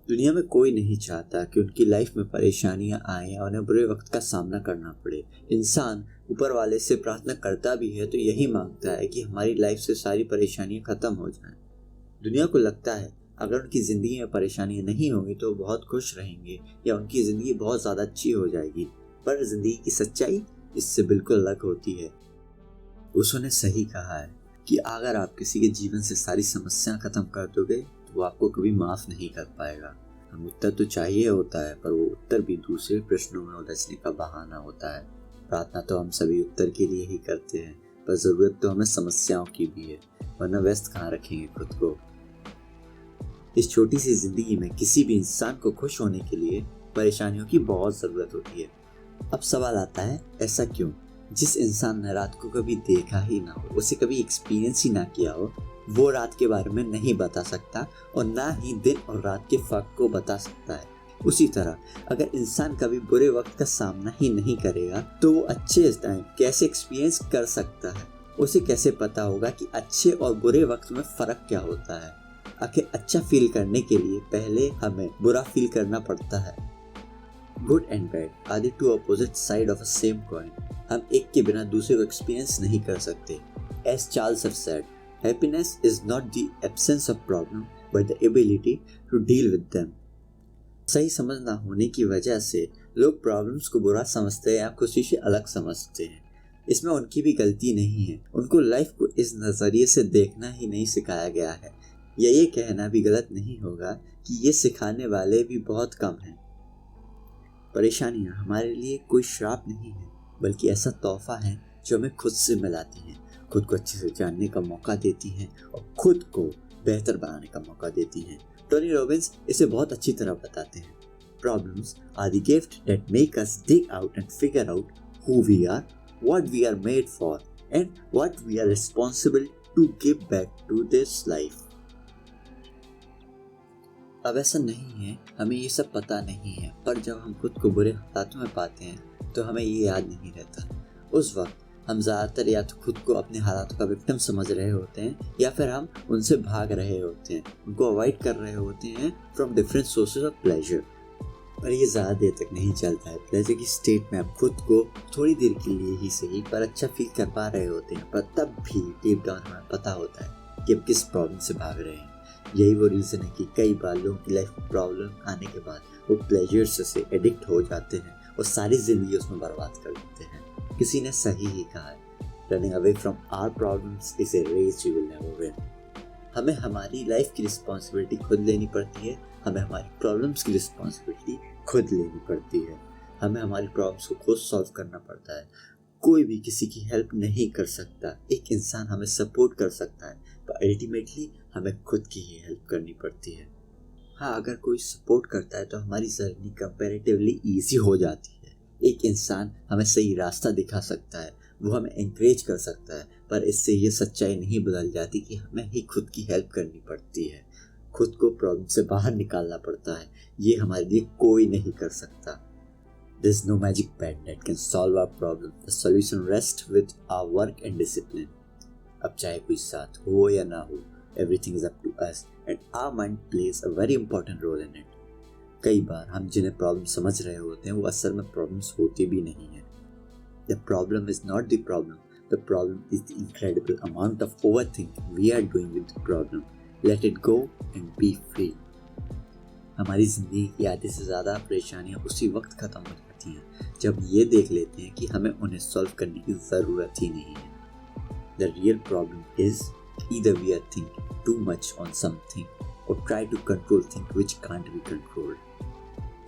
दुनिया में कोई नहीं चाहता कि उनकी लाइफ में परेशानियां आए और उन्हें बुरे वक्त का सामना करना पड़े। इंसान ऊपर वाले से प्रार्थना करता भी है तो यही मांगता है कि हमारी लाइफ से सारी परेशानियां खत्म हो जाएं। दुनिया को लगता है अगर उनकी ज़िंदगी में परेशानियां नहीं होंगी तो वो बहुत खुश रहेंगे या उनकी ज़िंदगी बहुत ज़्यादा अच्छी हो जाएगी, पर ज़िंदगी की सच्चाई इससे बिल्कुल अलग होती है। उसने सही कहा है कि अगर आप किसी के जीवन से सारी समस्याएं खत्म कर दोगे तो वो आपको कभी माफ़ नहीं कर पाएगा। हम उत्तर तो चाहिए होता है, पर वो उत्तर भी दूसरे प्रश्नों में उलझने का बहाना होता है। प्रार्थना तो हम सभी उत्तर के लिए ही करते हैं, पर ज़रूरत तो हमें समस्याओं की भी है, वरना व्यस्त कहाँ रखेंगे खुद को। इस छोटी सी जिंदगी में किसी भी इंसान को खुश होने के लिए परेशानियों की बहुत ज़रूरत होती है। अब सवाल आता है, ऐसा क्यों? जिस इंसान ने रात को कभी देखा ही ना हो, उसे कभी एक्सपीरियंस ही ना किया हो, वो रात के बारे में नहीं बता सकता और ना ही दिन और रात के फर्क को बता सकता है। उसी तरह अगर इंसान कभी बुरे वक्त का सामना ही नहीं करेगा तो वो अच्छे टाइम कैसे एक्सपीरियंस कर सकता है? उसे कैसे पता होगा कि अच्छे और बुरे वक्त में फ़र्क क्या होता है? आखिर अच्छा फील करने के लिए पहले हमें बुरा फील करना पड़ता है। Good and bad are the two opposite side of a same coin. हम एक के बिना दूसरे को एक्सपीरियंस नहीं कर सकते। As Charles have said, happiness is not the absence of problem but the ability to deal with them. सही समझ ना होने की वजह से लोग प्रॉब्लम्स को बुरा समझते हैं या खुशी से अलग समझते हैं। इसमें उनकी भी गलती नहीं है, उनको लाइफ को इस नज़रिए से देखना ही नहीं सिखाया गया है। या ये कहना भी गलत नहीं होगा कि ये सिखाने वाले भी बहुत कम हैं। परेशानियाँ हमारे लिए कोई श्राप नहीं है, बल्कि ऐसा तोहफा है जो हमें खुद से मिलाती हैं, खुद को अच्छे से जानने का मौका देती हैं और खुद को बेहतर बनाने का मौका देती हैं। टोनी रॉबिन्स इसे बहुत अच्छी तरह बताते हैं। Problems are the gift that make us dig out and figure out who we are, what we are made for and what we are responsible to give back to this life. अब ऐसा नहीं है, हमें ये सब पता नहीं है, पर जब हम खुद को बुरे हालातों में पाते हैं तो हमें ये याद नहीं रहता। उस वक्त हम ज़्यादातर या तो खुद को अपने हालातों का विक्टिम समझ रहे होते हैं या फिर हम उनसे भाग रहे होते हैं, उनको अवॉइड कर रहे होते हैं from different sources of pleasure. पर ये ज़्यादा देर तक नहीं चलता है। प्लेजर की स्टेट में आप खुद को थोड़ी देर के लिए ही सही पर अच्छा फील कर पा रहे होते हैं, पर तब भी डीप डाउन हमें पता होता है कि अब किस प्रॉब्लम से भाग रहे हैं। यही वो रीज़न है कि कई बार लोगों की लाइफ में प्रॉब्लम आने के बाद वो प्लेजर्स से एडिक्ट हो जाते हैं और सारी ज़िंदगी उसमें बर्बाद कर देते हैं। किसी ने सही ही कहा है, running away from our problems is a race we will never win. हमें हमारी लाइफ की रिस्पॉन्सिबिलिटी खुद लेनी पड़ती है, हमें हमारी प्रॉब्लम्स की रिस्पॉन्सिबिलिटी खुद लेनी पड़ती है, हमें हमारी प्रॉब्लम्स को खुद सॉल्व करना पड़ता है। कोई भी किसी की हेल्प नहीं कर सकता। एक इंसान हमें सपोर्ट कर सकता है, पर अल्टीमेटली हमें खुद की ही हेल्प करनी पड़ती है। हाँ, अगर कोई सपोर्ट करता है तो हमारी जर्नी कंपैरेटिवली ईजी हो जाती है। एक इंसान हमें सही रास्ता दिखा सकता है, वो हमें एनकरेज कर सकता है, पर इससे ये सच्चाई नहीं बदल जाती कि हमें ही खुद की हेल्प करनी पड़ती है, खुद को प्रॉब्लम से बाहर निकालना पड़ता है। ये हमारे लिए कोई नहीं कर सकता। There's no magic pen that can solve our problem. The solution rests with our work and discipline. अब चाहे कोई साथ हो या ना हो, everything is up to us and our mind plays a very important role in it. कई बार हम जिन्हें प्रॉब्लम समझ रहे होते हैं वो असल में प्रॉब्लम्स होती भी नहीं है। The problem is not the problem. The problem is the incredible amount of overthinking we are doing with the problem. Let it go and be free. हमारी ज़िंदगी की आधे से ज़्यादा परेशानियाँ उसी वक्त ख़त्म हो जाती हैं जब ये देख लेते हैं कि हमें उन्हें सॉल्व करने की ज़रूरत ही नहीं है। The real problem is either we are thinking too much on something or try to control things which can't be controlled.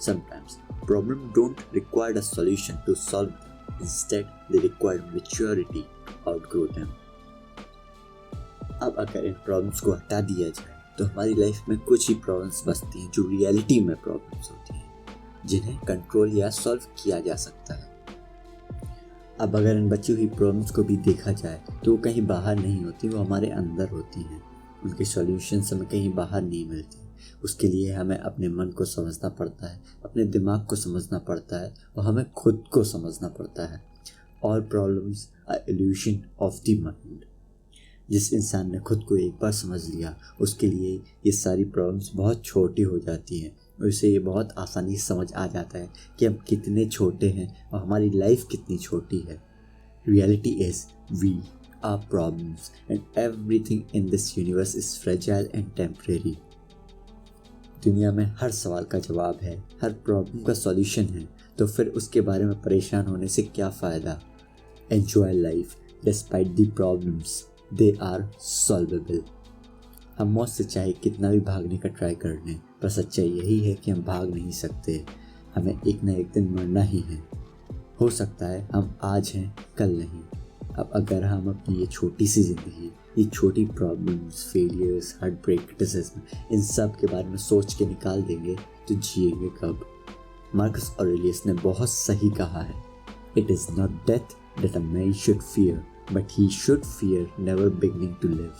Sometimes problems don't require a solution to solve them. Instead, they require maturity to outgrow them. अब अगर इन problems को हटा दिया जाए तो हमारी life में कुछ ही प्रॉब्लम्स बचती हैं जो रियलिटी में प्रॉब्लम्स होती हैं, जिन्हें कंट्रोल या सॉल्व किया जा सकता है। अब अगर इन बची हुई प्रॉब्लम्स को भी देखा जाए तो वो कहीं बाहर नहीं होती, वो हमारे अंदर होती हैं। उनके सॉल्यूशंस हमें कहीं बाहर नहीं मिलते। उसके लिए हमें अपने मन को समझना पड़ता है, अपने दिमाग को समझना पड़ता है और हमें खुद को समझना पड़ता है। All problems are illusion of the mind. जिस इंसान ने खुद को एक बार समझ लिया उसके लिए ये सारी प्रॉब्लम्स बहुत छोटी हो जाती हैं। उसे ये बहुत आसानी से समझ आ जाता है कि हम कितने छोटे हैं और हमारी लाइफ कितनी छोटी है। Reality is we are problems and everything in this universe is fragile and temporary. दुनिया में हर सवाल का जवाब है, हर प्रॉब्लम का सॉल्यूशन है, तो फिर उसके बारे में परेशान होने से क्या फ़ायदा। Enjoy life despite the problems, they are solvable. हम मौत से चाहे कितना भी भागने का ट्राई कर लें, पर सच्चाई यही है कि हम भाग नहीं सकते। हमें एक न एक दिन मरना ही है। हो सकता है हम आज हैं कल नहीं। अब अगर हम अपनी ये छोटी सी ज़िंदगी, ये छोटी problems, failures, heart break, criticism, इन सब के बारे में सोच के निकाल देंगे तो जिएंगे कब। मार्कस ऑरेलियस ने बहुत सही कहा है, it is not death that a man should fear, but he should fear never beginning to live.